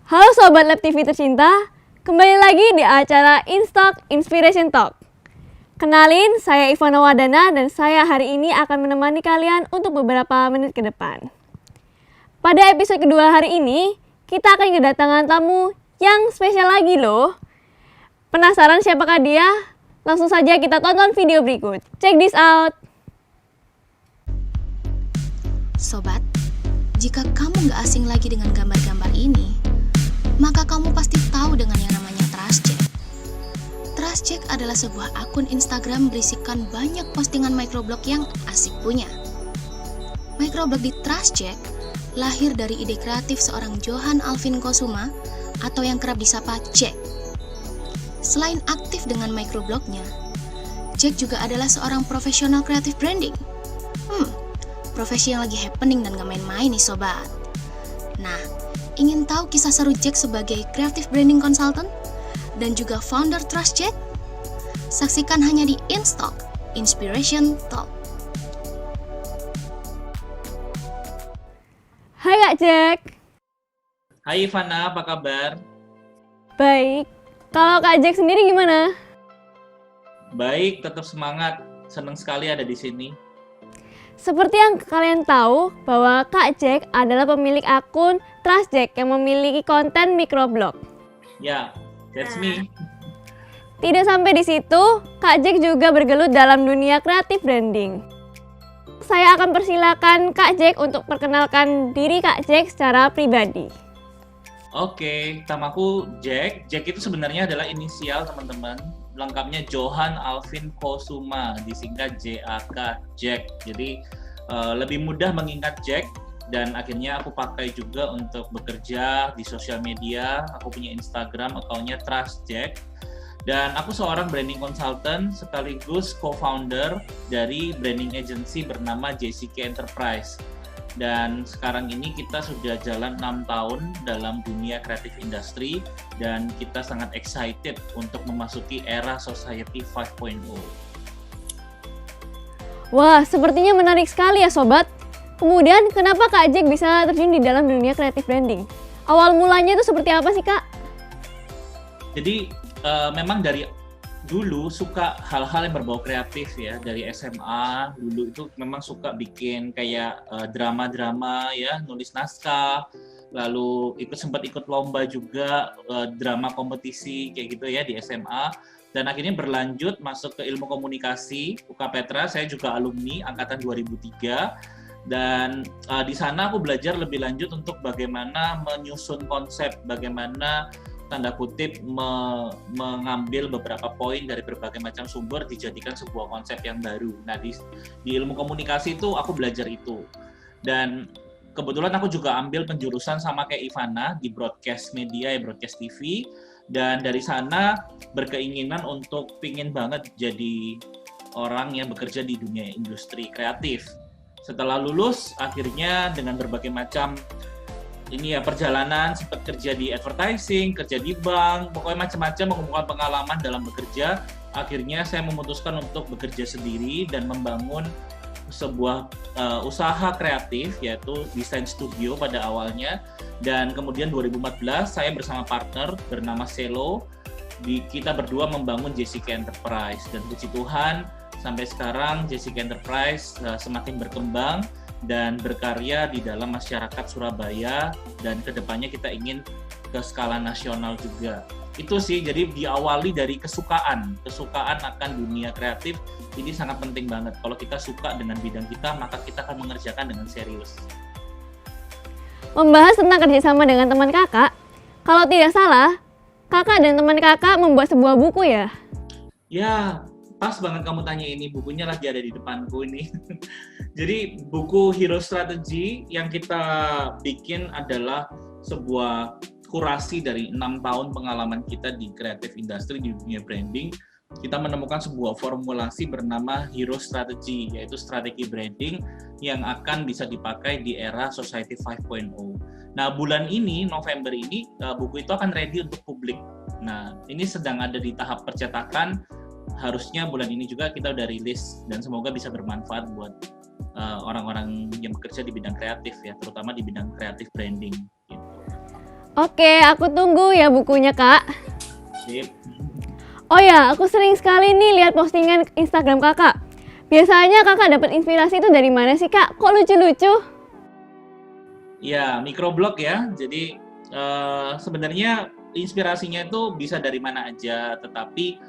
Halo Sobat Lab TV tercinta, kembali lagi di acara InStock Inspiration Talk. Kenalin, saya Ivana Wadana dan saya hari ini akan menemani kalian untuk beberapa menit ke depan. Pada episode kedua hari ini, kita akan kedatangan tamu yang spesial lagi loh. Penasaran siapakah dia? Langsung saja kita tonton video berikut. Check this out! Sobat, jika kamu gak asing lagi dengan gambar-gambar ini, maka kamu pasti tahu dengan yang namanya TrustCheck. TrustCheck adalah sebuah akun Instagram berisikan banyak postingan microblog yang asik punya. Microblog di TrustCheck lahir dari ide kreatif seorang Johan Alvin Kosuma atau yang kerap disapa Jack. Selain aktif dengan microblognya, Jack juga adalah seorang profesional kreatif branding. Profesi yang lagi happening dan gak main-main nih sobat. Nah, ingin tahu kisah seru Jack sebagai creative branding consultant dan juga founder TrustCheck? Saksikan hanya di InStock Inspiration Talk. Hai Kak Jack. Hai Ivana, apa kabar? Baik, kalau Kak Jack sendiri gimana? Baik, tetap semangat. Senang sekali ada di sini. Seperti yang kalian tahu bahwa Kak Jack adalah pemilik akun TrustCheck yang memiliki konten microblog. Ya, that's me. Tidak sampai di situ, Kak Jack juga bergelut dalam dunia kreatif branding. Saya akan persilakan Kak Jack untuk perkenalkan diri Kak Jack secara pribadi. Oke, namaku Jack. Jack itu sebenarnya adalah inisial teman-teman. Lengkapnya Johan Alvin Kosuma, disingkat JAK, Jack. Jadi lebih mudah mengingat Jack, dan akhirnya aku pakai juga untuk bekerja di sosial media. Aku punya Instagram, akunnya TrustCheck. Dan aku seorang branding consultant sekaligus co-founder dari branding agency bernama JCK Enterprise. Dan sekarang ini kita sudah jalan 6 tahun dalam dunia kreatif industry dan kita sangat excited untuk memasuki era Society 5.0. Wah, sepertinya menarik sekali ya sobat. Kemudian kenapa Kak Jack bisa terjun di dalam dunia kreatif branding? Awal mulanya itu seperti apa sih Kak? Jadi memang dari dulu suka hal-hal yang berbau kreatif ya. Dari SMA dulu itu memang suka bikin kayak drama-drama ya, nulis naskah, lalu sempat ikut lomba juga, drama kompetisi kayak gitu ya di SMA, dan akhirnya berlanjut masuk ke ilmu komunikasi UK Petra. Saya juga alumni angkatan 2003, dan di sana aku belajar lebih lanjut untuk bagaimana menyusun konsep, bagaimana tanda kutip mengambil beberapa poin dari berbagai macam sumber dijadikan sebuah konsep yang baru. Nah, di ilmu komunikasi itu aku belajar itu. Dan kebetulan aku juga ambil penjurusan sama kayak Ivana di broadcast media ya, broadcast TV. Dan dari sana berkeinginan untuk pingin banget jadi orang yang bekerja di dunia industri kreatif. Setelah lulus, akhirnya dengan berbagai macam perjalanan, sempat kerja di advertising, kerja di bank, pokoknya macam-macam, mengumpulkan pengalaman dalam bekerja. Akhirnya saya memutuskan untuk bekerja sendiri dan membangun sebuah usaha kreatif, yaitu desain studio pada awalnya. Dan kemudian 2014 saya bersama partner bernama Selo, kita berdua membangun JCK Enterprise. Dan puji Tuhan sampai sekarang JCK Enterprise semakin berkembang dan berkarya di dalam masyarakat Surabaya, dan kedepannya kita ingin ke skala nasional juga. Itu sih, jadi diawali dari kesukaan akan dunia kreatif. Ini sangat penting banget. Kalau kita suka dengan bidang kita, maka kita akan mengerjakan dengan serius. Membahas tentang kerjasama dengan teman kakak, kalau tidak salah, kakak dan teman kakak membuat sebuah buku ya? Ya, pas banget kamu tanya ini, bukunya lagi ada di depanku ini. Jadi buku Hero Strategy yang kita bikin adalah sebuah kurasi dari 6 tahun pengalaman kita di creative industry, di dunia branding. Kita menemukan sebuah formulasi bernama Hero Strategy, yaitu strategi branding yang akan bisa dipakai di era Society 5.0. Nah, bulan ini, November ini, buku itu akan ready untuk publik. Nah, ini sedang ada di tahap percetakan. Harusnya bulan ini juga kita udah rilis, dan semoga bisa bermanfaat buat orang-orang yang bekerja di bidang kreatif ya, terutama di bidang kreatif branding. Gitu. Oke, aku tunggu ya bukunya, Kak. Sip. Oh ya, aku sering sekali nih lihat postingan Instagram Kakak. Biasanya Kakak dapat inspirasi itu dari mana sih, Kak? Kok lucu-lucu? Ya, microblog ya. Jadi sebenarnya inspirasinya itu bisa dari mana aja, tetapi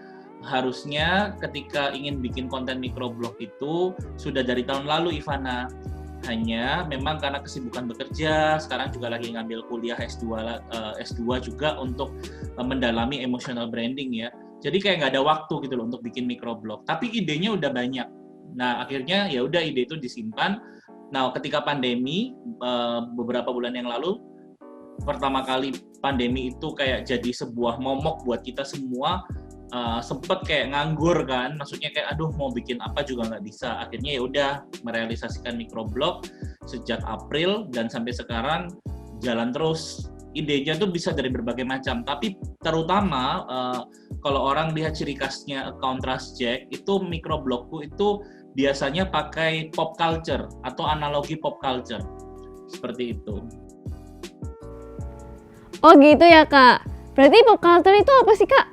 harusnya ketika ingin bikin konten microblog itu sudah dari tahun lalu, Ivana. Hanya memang karena kesibukan bekerja, sekarang juga lagi ngambil kuliah S2 juga untuk mendalami emotional branding ya. Jadi kayak nggak ada waktu gitu loh untuk bikin microblog. Tapi idenya udah banyak. Nah akhirnya ya udah ide itu disimpan. Nah ketika pandemi beberapa bulan yang lalu, pertama kali pandemi itu kayak jadi sebuah momok buat kita semua. Sempet kayak nganggur kan, maksudnya kayak aduh mau bikin apa juga nggak bisa. Akhirnya ya udah merealisasikan microblog sejak April dan sampai sekarang jalan terus. Idenya tuh bisa dari berbagai macam, tapi terutama kalau orang lihat ciri khasnya account TrustJack itu microblogku itu biasanya pakai pop culture atau analogi pop culture seperti itu. Oh gitu ya, Kak. Berarti pop culture itu apa sih, Kak?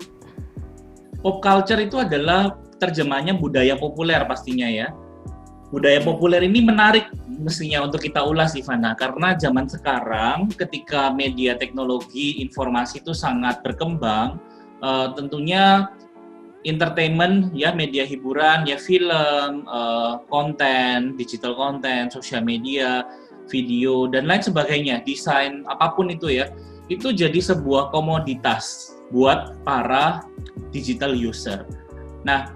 Pop culture itu adalah terjemahannya budaya populer pastinya ya. Budaya populer ini menarik mestinya untuk kita ulas, Ivana, karena zaman sekarang ketika media teknologi informasi itu sangat berkembang, tentunya entertainment ya, media hiburan ya, film, konten, digital konten, sosial media, video dan lain sebagainya, desain apapun itu ya, itu jadi sebuah komoditas buat para digital user. Nah,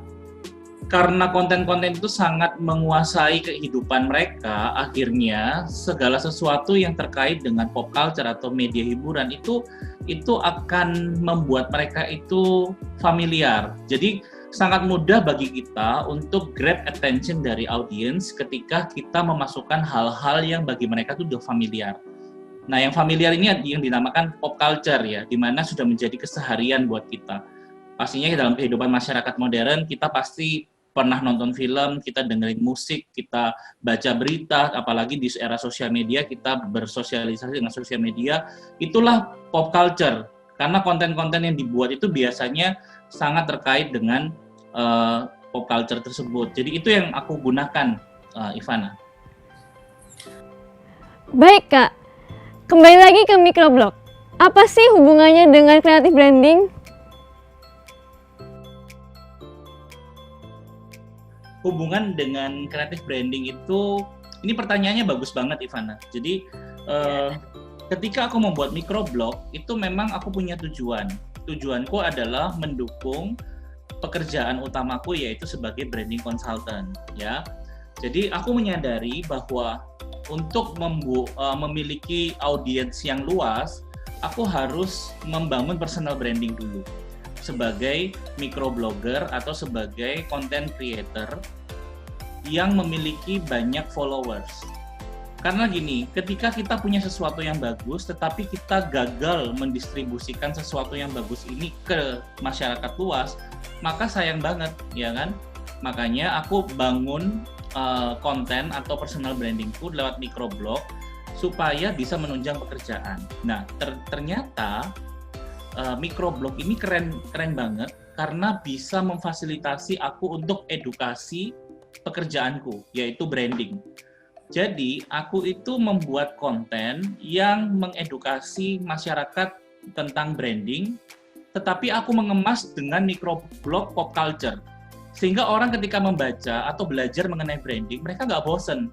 karena konten-konten itu sangat menguasai kehidupan mereka, akhirnya segala sesuatu yang terkait dengan pop culture atau media hiburan itu akan membuat mereka itu familiar. Jadi sangat mudah bagi kita untuk grab attention dari audience ketika kita memasukkan hal-hal yang bagi mereka itu udah familiar. Nah, yang familiar ini yang dinamakan pop culture ya, di mana sudah menjadi keseharian buat kita. Pastinya dalam kehidupan masyarakat modern, kita pasti pernah nonton film, kita dengerin musik, kita baca berita, apalagi di era sosial media, kita bersosialisasi dengan sosial media, itulah pop culture. Karena konten-konten yang dibuat itu biasanya sangat terkait dengan pop culture tersebut. Jadi itu yang aku gunakan, Ivana. Baik, Kak. Kembali lagi ke microblog. Apa sih hubungannya dengan creative branding? Hubungan dengan creative branding itu, ini pertanyaannya bagus banget, Ivana. Jadi ketika aku membuat microblog, itu memang aku punya tujuan. Tujuanku adalah mendukung pekerjaan utamaku, yaitu sebagai branding consultant. Ya, jadi aku menyadari bahwa untuk memiliki audiens yang luas, aku harus membangun personal branding dulu sebagai microblogger atau sebagai content creator yang memiliki banyak followers. Karena gini, ketika kita punya sesuatu yang bagus, tetapi kita gagal mendistribusikan sesuatu yang bagus ini ke masyarakat luas, maka sayang banget, ya kan? Makanya aku bangun konten atau personal brandingku lewat microblog supaya bisa menunjang pekerjaan. Nah, ternyata microblog ini keren banget karena bisa memfasilitasi aku untuk edukasi pekerjaanku, yaitu branding. Jadi, aku itu membuat konten yang mengedukasi masyarakat tentang branding, tetapi aku mengemas dengan microblog pop culture. Sehingga orang ketika membaca atau belajar mengenai branding, mereka nggak bosen.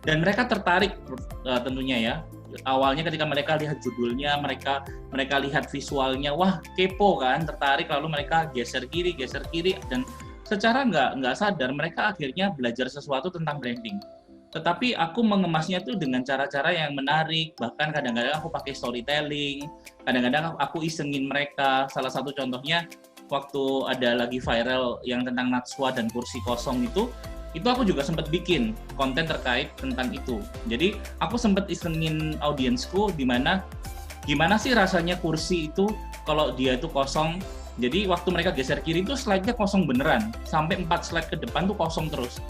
Dan mereka tertarik tentunya ya. Awalnya ketika mereka lihat judulnya, mereka lihat visualnya, wah kepo kan, tertarik, lalu mereka geser kiri, dan secara nggak sadar mereka akhirnya belajar sesuatu tentang branding. Tetapi aku mengemasnya tuh dengan cara-cara yang menarik, bahkan kadang-kadang aku pakai storytelling, kadang-kadang aku isengin mereka. Salah satu contohnya, waktu ada lagi viral yang tentang Najwa dan kursi kosong itu aku juga sempat bikin konten terkait tentang itu. Jadi aku sempat isengin audiensku gimana sih rasanya kursi itu kalau dia itu kosong. Jadi waktu mereka geser kiri itu slide-nya kosong beneran, sampai 4 slide ke depan tuh kosong terus.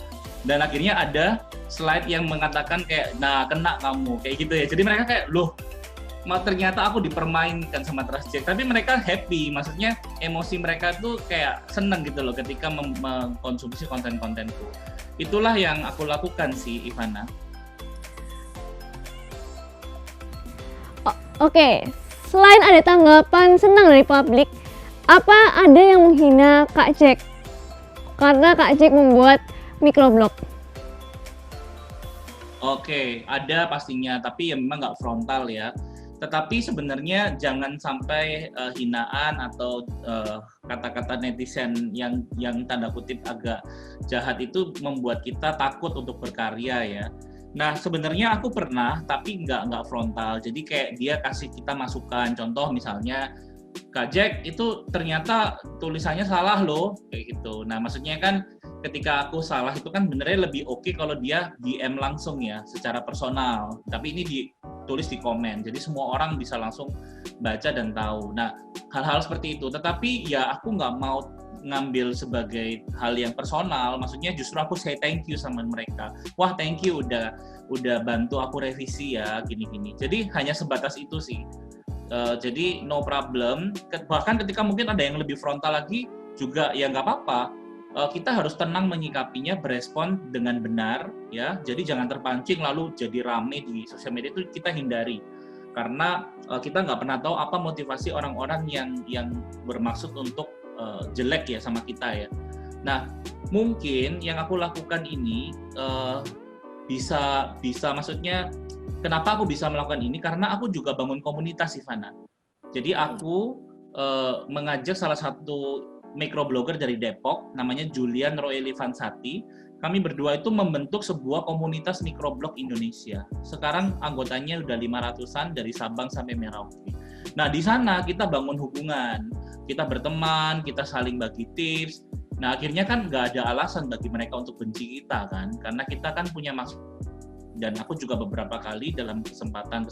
Dan akhirnya ada slide yang mengatakan kayak, nah kena kamu, kayak gitu ya. Jadi mereka kayak, loh ternyata aku dipermainkan sama Trust Jack. Tapi mereka happy, maksudnya emosi mereka tuh kayak seneng gitu loh ketika mengkonsumsi konten-kontenku. Itulah yang aku lakukan sih, Ivana. Oke, selain ada tanggapan senang dari publik, apa ada yang menghina Kak Jack? Karena Kak Jack membuat microblog. Oke, ada pastinya, tapi ya memang nggak frontal ya. Tetapi sebenarnya jangan sampai hinaan atau kata-kata netizen yang tanda kutip agak jahat itu membuat kita takut untuk berkarya ya. Nah sebenarnya aku pernah, tapi nggak frontal. Jadi kayak dia kasih kita masukan. Contoh misalnya, Kak Jack itu ternyata tulisannya salah loh, kayak gitu. Nah maksudnya kan ketika aku salah itu kan benernya lebih oke kalau dia DM langsung ya, secara personal. Tapi ini ditulis di komen, jadi semua orang bisa langsung baca dan tahu. Nah hal-hal seperti itu. Tetapi ya aku nggak mau ngambil sebagai hal yang personal. Maksudnya justru aku say thank you sama mereka. Wah thank you udah bantu aku revisi ya gini-gini. Jadi hanya sebatas itu sih. Jadi no problem. Bahkan ketika mungkin ada yang lebih frontal lagi juga ya nggak apa-apa. Kita harus tenang menyikapinya, berespon dengan benar ya. Jadi jangan terpancing lalu jadi rame di sosial media, itu kita hindari. Karena kita nggak pernah tahu apa motivasi orang-orang yang bermaksud untuk jelek ya sama kita ya. Nah mungkin yang aku lakukan ini bisa maksudnya kenapa aku bisa melakukan ini, karena aku juga bangun komunitas Ivana. Jadi aku mengajak salah satu microblogger dari Depok, namanya Julian Roeli Vansati. Kami berdua itu membentuk sebuah komunitas microblog Indonesia. Sekarang anggotanya udah 500-an dari Sabang sampai Merauke. Nah di sana kita bangun hubungan, kita berteman, kita saling bagi tips. Nah akhirnya kan nggak ada alasan bagi mereka untuk benci kita kan, karena kita kan punya maksud. Dan aku juga beberapa kali dalam kesempatan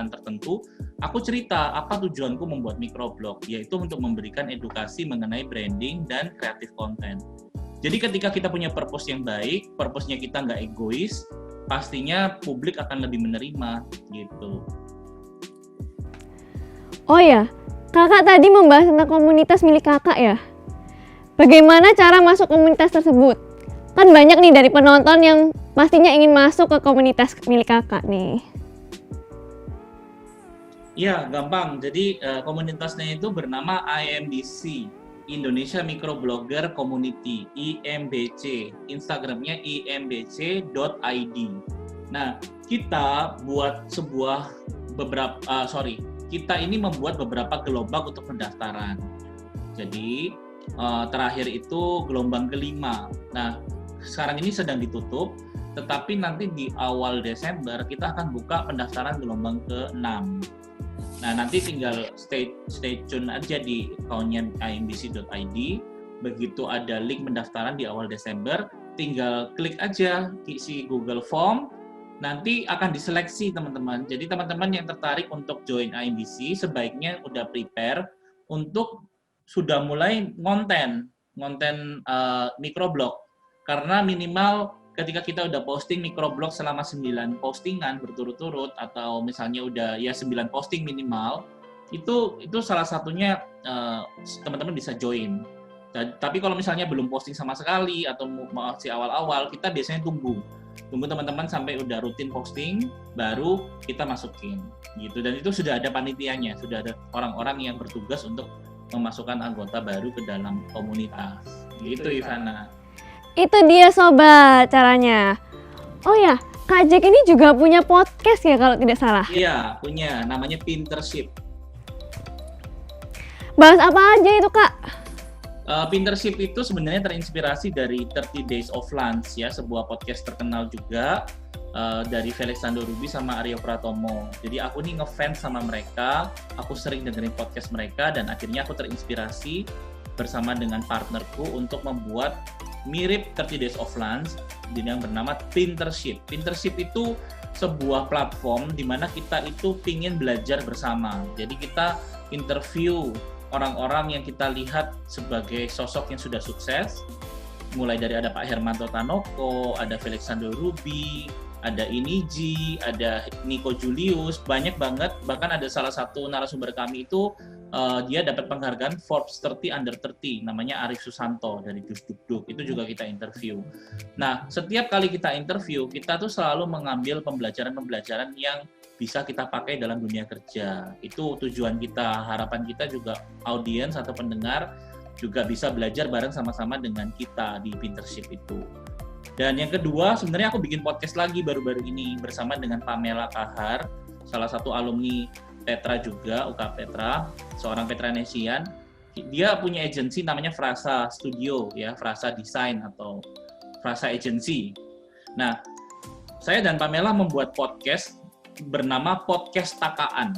tertentu, aku cerita apa tujuanku membuat microblog, yaitu untuk memberikan edukasi mengenai branding dan kreatif konten. Jadi ketika kita punya purpose yang baik, purpose-nya kita nggak egois, pastinya publik akan lebih menerima gitu. Oh ya, kakak tadi membahas tentang komunitas milik kakak ya. Bagaimana cara masuk komunitas tersebut? Kan banyak nih dari penonton yang pastinya ingin masuk ke komunitas milik kakak nih. Iya, gampang. Jadi komunitasnya itu bernama IMBC, Indonesia Microblogger Community, IMBC. Instagramnya imbc.id. Nah, kita buat kita ini membuat beberapa gelombang untuk pendaftaran. Jadi terakhir itu gelombang kelima. Nah, sekarang ini sedang ditutup, tetapi nanti di awal Desember kita akan buka pendaftaran gelombang ke-6. Nah, nanti tinggal stay tune aja di account-nya imbc.id. Begitu ada link pendaftaran di awal Desember, tinggal klik aja isi Google Form, nanti akan diseleksi teman-teman. Jadi teman-teman yang tertarik untuk join IMBC sebaiknya udah prepare untuk sudah mulai ngonten microblog. Karena minimal ketika kita udah posting microblog selama 9 postingan berturut-turut, atau misalnya udah ya 9 posting minimal, itu salah satunya teman-teman bisa join. Tapi kalau misalnya belum posting sama sekali atau masih awal-awal, kita biasanya tunggu teman-teman sampai udah rutin posting, baru kita masukin gitu. Dan itu sudah ada panitianya, sudah ada orang-orang yang bertugas untuk memasukkan anggota baru ke dalam komunitas gitu Ivana. Itu dia sobat caranya. Oh ya, Kak Jack ini juga punya podcast ya kalau tidak salah? Iya, punya, namanya Pintership. Bahas apa aja itu Kak? Pintership itu sebenarnya terinspirasi dari 30 Days of Lunch ya, sebuah podcast terkenal juga dari Felixandro Ruby sama Aryo Pratomo. Jadi aku nih ngefans sama mereka, aku sering dengerin podcast mereka, dan akhirnya aku terinspirasi bersama dengan partnerku untuk membuat mirip 30 Days of Lunch yang bernama Pintership. Pintership itu sebuah platform di mana kita itu pingin belajar bersama. Jadi kita interview orang-orang yang kita lihat sebagai sosok yang sudah sukses, mulai dari ada Pak Hermanto Tanoko, ada Felixandro Ruby, ada Iniji, ada Nico Julius, banyak banget. Bahkan ada salah satu narasumber kami itu dia dapat penghargaan Forbes 30 Under 30, namanya Arif Susanto dari Duk. Itu juga kita interview. Nah, setiap kali kita interview, kita tuh selalu mengambil pembelajaran-pembelajaran yang bisa kita pakai dalam dunia kerja. Itu tujuan kita, harapan kita juga audiens atau pendengar juga bisa belajar bareng sama-sama dengan kita di Pintership itu. Dan yang kedua, sebenarnya aku bikin podcast lagi baru-baru ini bersama dengan Pamela Kahar, salah satu alumni Petra juga, UK Petra, seorang Petranesian. Dia punya agensi namanya Frasa Studio, ya, Frasa Design atau Frasa Agency. Nah, saya dan Pamela membuat podcast bernama Podcast Takaan,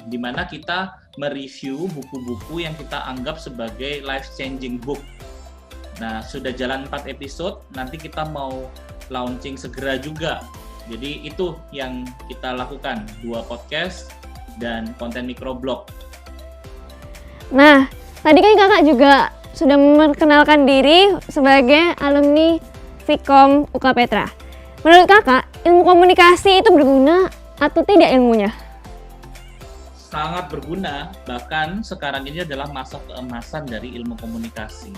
di mana kita mereview buku-buku yang kita anggap sebagai life-changing book. Nah, sudah jalan 4 episode, nanti kita mau launching segera juga. Jadi itu yang kita lakukan, 2 podcast dan konten microblog. Nah, tadi kan kakak juga sudah memperkenalkan diri sebagai alumni Vkom UK Petra. Menurut kakak, ilmu komunikasi itu berguna atau tidak ilmunya? Sangat berguna, bahkan sekarang ini adalah masa keemasan dari ilmu komunikasi.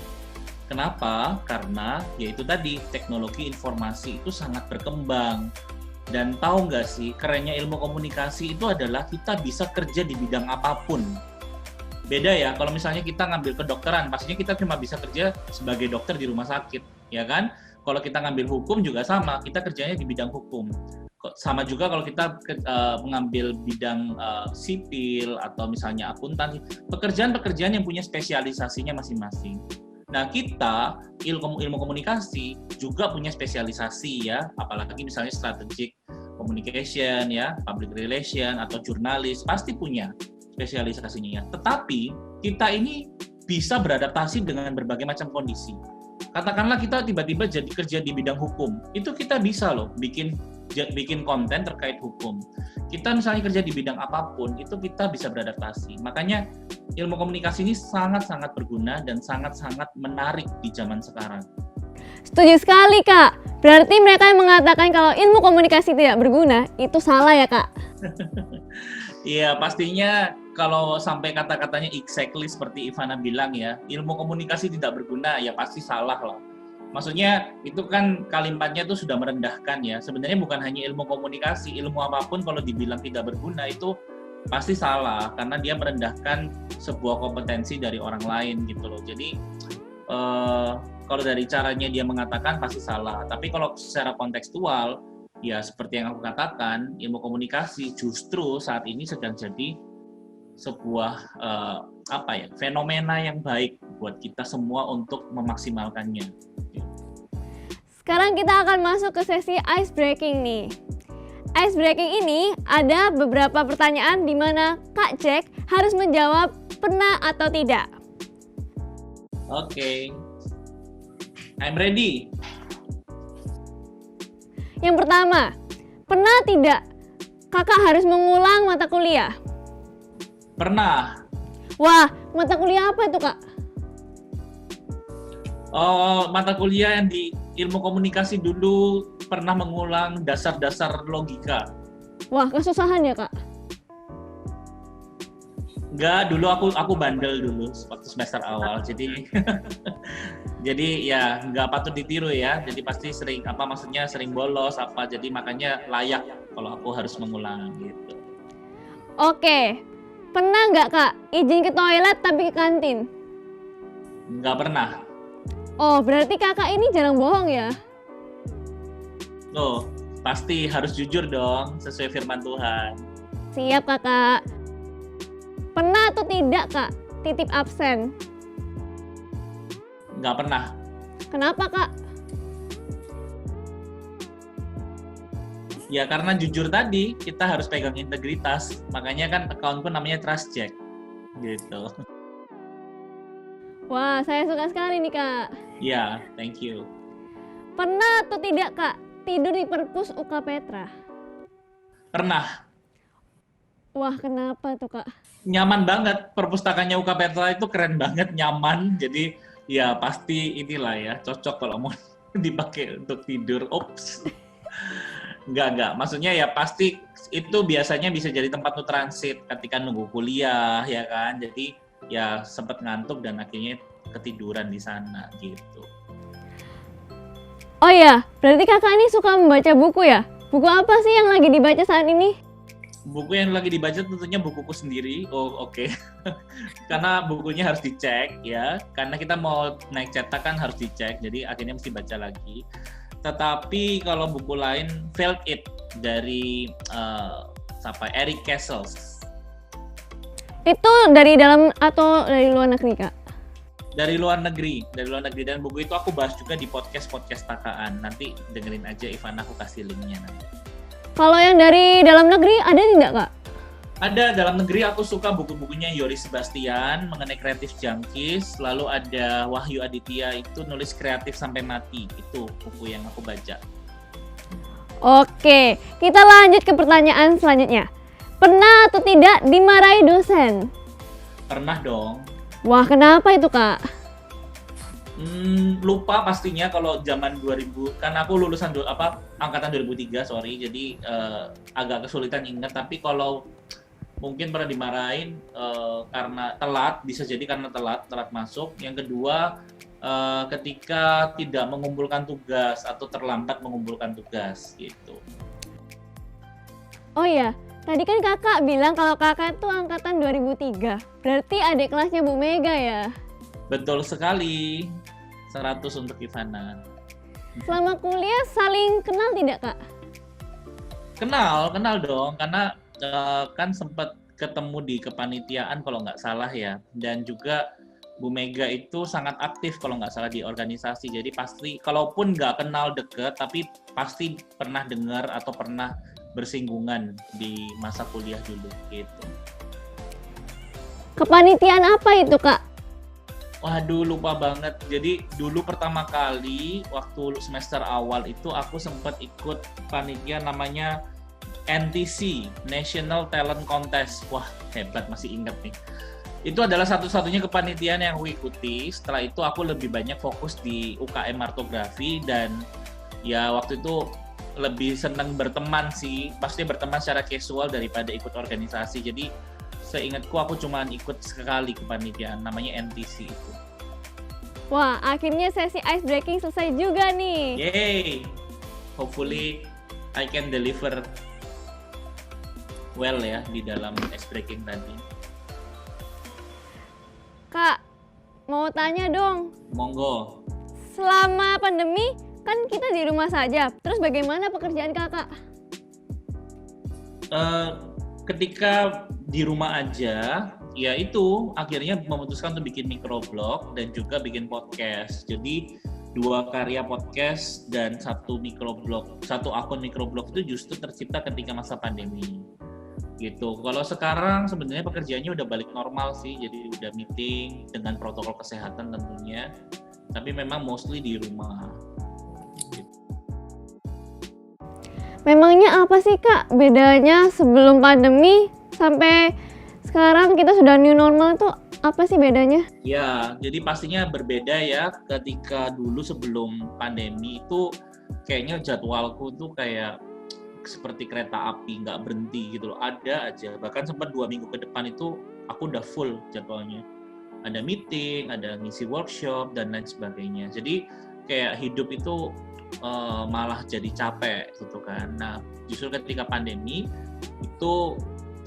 Kenapa? Karena yaitu tadi, teknologi informasi itu sangat berkembang. Dan tahu nggak sih, kerennya ilmu komunikasi itu adalah kita bisa kerja di bidang apapun. Beda ya, kalau misalnya kita ngambil kedokteran, pastinya kita cuma bisa kerja sebagai dokter di rumah sakit, ya kan? Kalau kita ngambil hukum juga sama, kita kerjanya di bidang hukum. Sama juga kalau kita mengambil bidang sipil atau misalnya akuntansi, pekerjaan-pekerjaan yang punya spesialisasinya masing-masing. Nah, kita ilmu komunikasi juga punya spesialisasi ya, apalagi misalnya strategic communication ya, public relation atau jurnalis pasti punya spesialisasinya. Tetapi kita ini bisa beradaptasi dengan berbagai macam kondisi. Katakanlah kita tiba-tiba jadi kerja di bidang hukum, itu kita bisa loh bikin konten terkait hukum. Kita misalnya kerja di bidang apapun, itu kita bisa beradaptasi. Makanya ilmu komunikasi ini sangat-sangat berguna dan sangat-sangat menarik di zaman sekarang. Setuju sekali, Kak. Berarti mereka yang mengatakan kalau ilmu komunikasi tidak berguna, itu salah ya, Kak? Iya, pastinya kalau sampai kata-katanya exactly seperti Ivana bilang ya, ilmu komunikasi tidak berguna, ya pasti salah lah. Maksudnya itu kan kalimatnya tuh sudah merendahkan ya. Sebenarnya bukan hanya ilmu komunikasi, ilmu apapun kalau dibilang tidak berguna itu pasti salah karena dia merendahkan sebuah kompetensi dari orang lain gitu loh. Jadi kalau dari caranya dia mengatakan pasti salah. Tapi kalau secara kontekstual ya seperti yang aku katakan, ilmu komunikasi justru saat ini sedang jadi sebuah fenomena yang baik buat kita semua untuk memaksimalkannya. Sekarang kita akan masuk ke sesi ice breaking nih. Ice breaking ini ada beberapa pertanyaan di mana Kak Jack harus menjawab pernah atau tidak. Oke. I'm ready. Yang pertama, pernah tidak Kakak harus mengulang mata kuliah? Pernah. Wah, mata kuliah apa itu, Kak? Oh, mata kuliah yang di ilmu komunikasi dulu pernah mengulang dasar-dasar logika. Wah, kesusahan ya, Kak? Enggak, dulu aku bandel dulu waktu semester awal. Jadi jadi ya nggak patut ditiru ya. Jadi pasti sering sering bolos apa. Jadi makanya layak kalau aku harus mengulang gitu. Oke. Pernah nggak, Kak, izin ke toilet tapi ke kantin? Nggak pernah. Oh, berarti Kakak ini jarang bohong ya? Loh, pasti harus jujur dong, sesuai firman Tuhan. Siap, Kakak. Pernah atau tidak, Kak, titip absen? Nggak pernah. Kenapa, Kak? Ya karena jujur tadi, kita harus pegang integritas. Makanya kan accountku namanya TrustJack. Gitu. Wah, saya suka sekali nih, Kak. Ya, thank you. Pernah atau tidak, Kak, tidur di perpus UK Petra? Pernah. Wah, kenapa tuh, Kak? Nyaman banget. Perpustakaannya UK Petra itu keren banget, nyaman. Jadi ya pasti inilah ya, cocok kalau mau dipakai untuk tidur. Ops. Enggak. Maksudnya ya pasti itu biasanya bisa jadi tempat tuh transit ketika nunggu kuliah ya kan. Jadi ya sempat ngantuk dan akhirnya ketiduran di sana gitu. Oh iya, berarti kakak ini suka membaca buku ya? Buku apa sih yang lagi dibaca saat ini? Buku yang lagi dibaca tentunya bukuku sendiri. Oh, oke. Karena bukunya harus dicek ya. Karena kita mau naik cetak kan harus dicek. Jadi akhirnya mesti baca lagi. Tetapi kalau buku lain, Felt It dari Eric Castles. Itu dari dalam atau dari luar negeri, Kak? Dari luar negeri, dan buku itu aku bahas juga di podcast Takaan. Nanti dengerin aja Ivana, aku kasih linknya nanti. Kalau yang dari dalam negeri ada tidak, Kak? Ada, dalam negeri aku suka buku-bukunya Yoris Sebastian mengenai kreatif jangkis, lalu ada Wahyu Aditya itu nulis kreatif sampai mati, itu buku yang aku baca. Oke, kita lanjut ke pertanyaan selanjutnya. Pernah atau tidak dimarahi dosen? Pernah dong. Wah, kenapa itu, Kak? Lupa pastinya kalau zaman 2000, kan aku lulusan angkatan 2003, sorry, jadi agak kesulitan ingat. Tapi kalau mungkin pernah dimarahin karena telat, bisa jadi karena telat masuk. Yang kedua, ketika tidak mengumpulkan tugas atau terlambat mengumpulkan tugas gitu. Oh iya, tadi kan kakak bilang kalau kakak tuh angkatan 2003. Berarti adik kelasnya Bu Mega ya? Betul sekali. 100 untuk Ivana. Selama kuliah saling kenal tidak, Kak? Kenal dong, karena kan sempat ketemu di kepanitiaan kalau nggak salah ya. Dan juga Bu Mega itu sangat aktif kalau nggak salah di organisasi. Jadi pasti, kalaupun nggak kenal deket, tapi pasti pernah dengar atau pernah bersinggungan di masa kuliah dulu gitu. Kepanitiaan apa itu, Kak? Waduh, lupa banget. Jadi dulu pertama kali waktu semester awal itu aku sempat ikut panitia namanya NTC, National Talent Contest. Wah, hebat, masih ingat nih. Itu adalah satu-satunya kepanitiaan yang aku ikuti. Setelah itu aku lebih banyak fokus di UKM Artografi dan ya waktu itu lebih senang berteman sih. Pasti berteman secara casual daripada ikut organisasi. Jadi seingatku aku cuma ikut sekali kepanitiaan namanya NTC itu. Wah, akhirnya sesi ice breaking selesai juga nih. Yay! Hopefully I can deliver well ya di dalam ice breaking tadi. Kak, mau tanya dong. Monggo. Selama pandemi kan kita di rumah saja. Terus bagaimana pekerjaan kakak? Ketika di rumah aja, ya itu akhirnya memutuskan untuk bikin microblog dan juga bikin podcast. Jadi 2 karya podcast dan 1 microblog, 1 akun microblog itu justru tercipta ketika masa pandemi. Gitu. Kalau sekarang sebenarnya pekerjaannya udah balik normal sih, jadi udah meeting dengan protokol kesehatan tentunya. Tapi memang mostly di rumah. Memangnya apa sih, Kak, bedanya sebelum pandemi sampai sekarang kita sudah new normal itu apa sih bedanya? Ya, jadi pastinya berbeda ya. Ketika dulu sebelum pandemi itu kayaknya jadwalku tuh kayak seperti kereta api, nggak berhenti gitu loh. Ada aja. Bahkan sempat 2 minggu ke depan itu aku udah full jadwalnya. Ada meeting, ada ngisi workshop, dan lain sebagainya. Jadi kayak hidup itu malah jadi capek gitu kan. Nah, justru ketika pandemi itu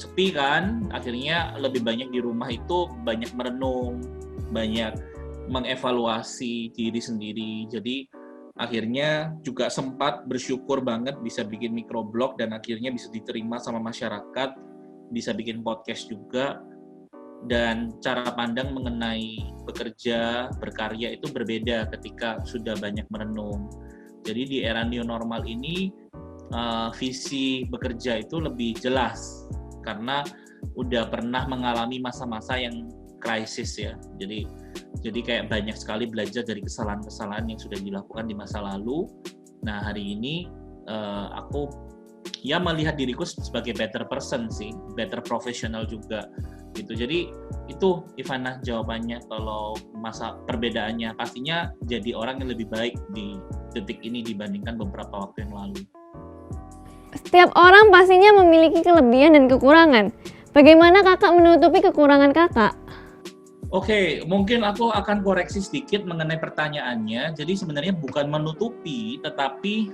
sepi kan, akhirnya lebih banyak di rumah itu banyak merenung, banyak mengevaluasi diri sendiri. Jadi akhirnya juga sempat bersyukur banget bisa bikin microblog dan akhirnya bisa diterima sama masyarakat, bisa bikin podcast juga. Dan cara pandang mengenai bekerja, berkarya itu berbeda ketika sudah banyak merenung. Jadi di era new normal ini visi bekerja itu lebih jelas karena udah pernah mengalami masa-masa yang krisis ya. Jadi kayak banyak sekali belajar dari kesalahan-kesalahan yang sudah dilakukan di masa lalu. Nah, hari ini aku ya melihat diriku sebagai better person sih, better professional juga gitu. Jadi itu Ivana jawabannya. Kalau masa perbedaannya pastinya jadi orang yang lebih baik di detik ini dibandingkan beberapa waktu yang lalu. Setiap orang pastinya memiliki kelebihan dan kekurangan. Bagaimana kakak menutupi kekurangan kakak? Oke, mungkin aku akan koreksi sedikit mengenai pertanyaannya. Jadi sebenarnya bukan menutupi, tetapi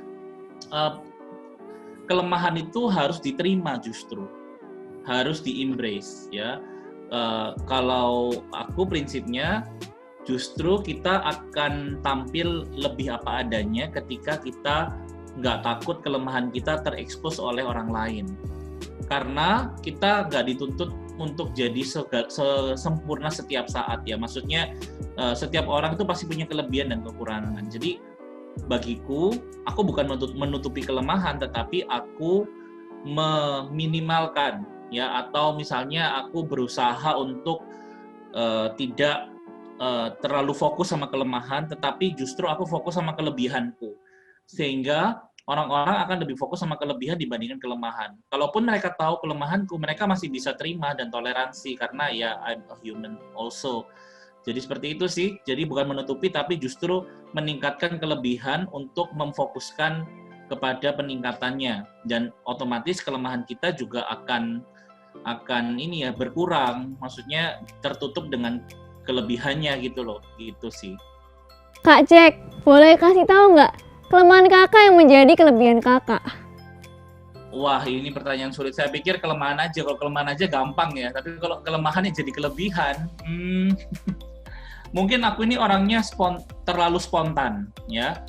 kelemahan itu harus diterima justru, harus di-embrace ya. Kalau aku prinsipnya justru kita akan tampil lebih apa adanya ketika kita nggak takut kelemahan kita terekspos oleh orang lain. Karena kita nggak dituntut untuk jadi sempurna setiap saat ya. Maksudnya setiap orang itu pasti punya kelebihan dan kekurangan. Jadi bagiku, aku bukan menutupi kelemahan, tetapi aku meminimalkan ya, atau misalnya aku berusaha untuk tidak terlalu fokus sama kelemahan, tetapi justru aku fokus sama kelebihanku, sehingga orang-orang akan lebih fokus sama kelebihan dibandingkan kelemahan. Kalaupun mereka tahu kelemahanku, mereka masih bisa terima dan toleransi karena ya I'm a human also. Jadi seperti itu sih. Jadi bukan menutupi, tapi justru meningkatkan kelebihan untuk memfokuskan kepada peningkatannya, dan otomatis kelemahan kita juga akan ini ya berkurang. Maksudnya tertutup dengan kelebihannya gitu loh, gitu sih. Kak Jack, boleh kasih tahu nggak kelemahan kakak yang menjadi kelebihan kakak? Wah, ini pertanyaan sulit. Saya pikir kelemahan aja. Kalau kelemahan aja gampang ya. Tapi kalau kelemahannya jadi kelebihan, mungkin aku ini orangnya terlalu spontan ya.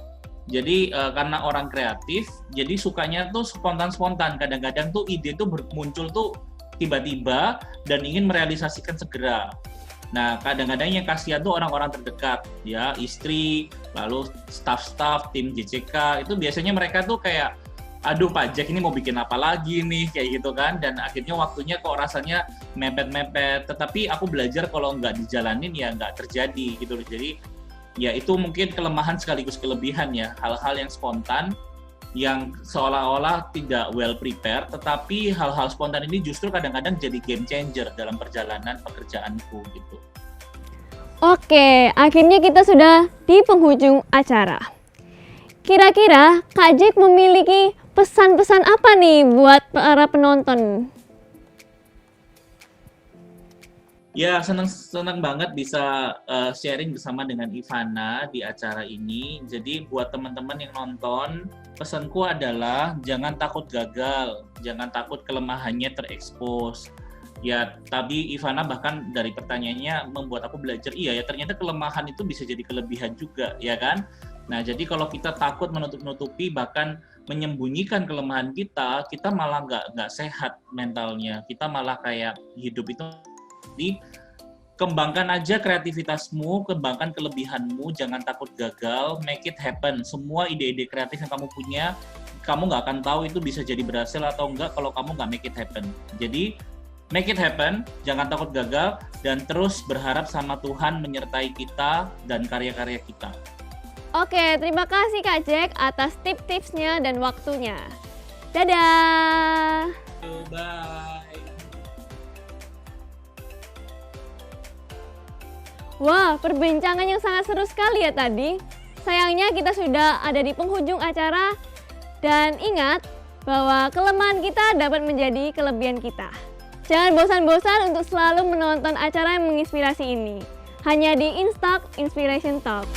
Jadi karena orang kreatif, jadi sukanya tuh spontan-spontan. Kadang-kadang tuh ide tuh muncul tuh tiba-tiba dan ingin merealisasikan segera. Nah, kadang-kadang yang kasihan tuh orang-orang terdekat, ya, istri, lalu staff-staff, tim JCK, itu biasanya mereka tuh kayak, aduh Pak Jack ini mau bikin apa lagi nih, kayak gitu kan, dan akhirnya waktunya kok rasanya mepet-mepet, tetapi aku belajar kalau nggak dijalanin ya nggak terjadi gitu loh. Jadi ya itu mungkin kelemahan sekaligus kelebihan ya, hal-hal yang spontan, yang seolah-olah tidak well prepared, tetapi hal-hal spontan ini justru kadang-kadang jadi game changer dalam perjalanan pekerjaanku gitu. Oke, akhirnya kita sudah di penghujung acara. Kira-kira Kak Jack memiliki pesan-pesan apa nih buat para penonton? Ya, senang banget bisa sharing bersama dengan Ivana di acara ini. Jadi buat teman-teman yang nonton, pesanku adalah jangan takut gagal, jangan takut kelemahannya terekspos. Ya, tadi Ivana bahkan dari pertanyaannya membuat aku belajar, iya ya ternyata kelemahan itu bisa jadi kelebihan juga, ya kan? Nah, jadi kalau kita takut menutup-nutupi bahkan menyembunyikan kelemahan kita malah nggak sehat mentalnya. Kita malah kayak hidup itu. Jadi kembangkan aja kreativitasmu, kembangkan kelebihanmu, jangan takut gagal, make it happen. Semua ide-ide kreatif yang kamu punya, kamu nggak akan tahu itu bisa jadi berhasil atau enggak kalau kamu nggak make it happen. Jadi make it happen, jangan takut gagal, dan terus berharap sama Tuhan menyertai kita dan karya-karya kita. Oke, terima kasih Kak Jack atas tips-tipsnya dan waktunya. Dadah! Bye! Wah, perbincangan yang sangat seru sekali ya tadi. Sayangnya kita sudah ada di penghujung acara. Dan ingat bahwa kelemahan kita dapat menjadi kelebihan kita. Jangan bosan-bosan untuk selalu menonton acara yang menginspirasi ini. Hanya di Instalk Inspiration Talk.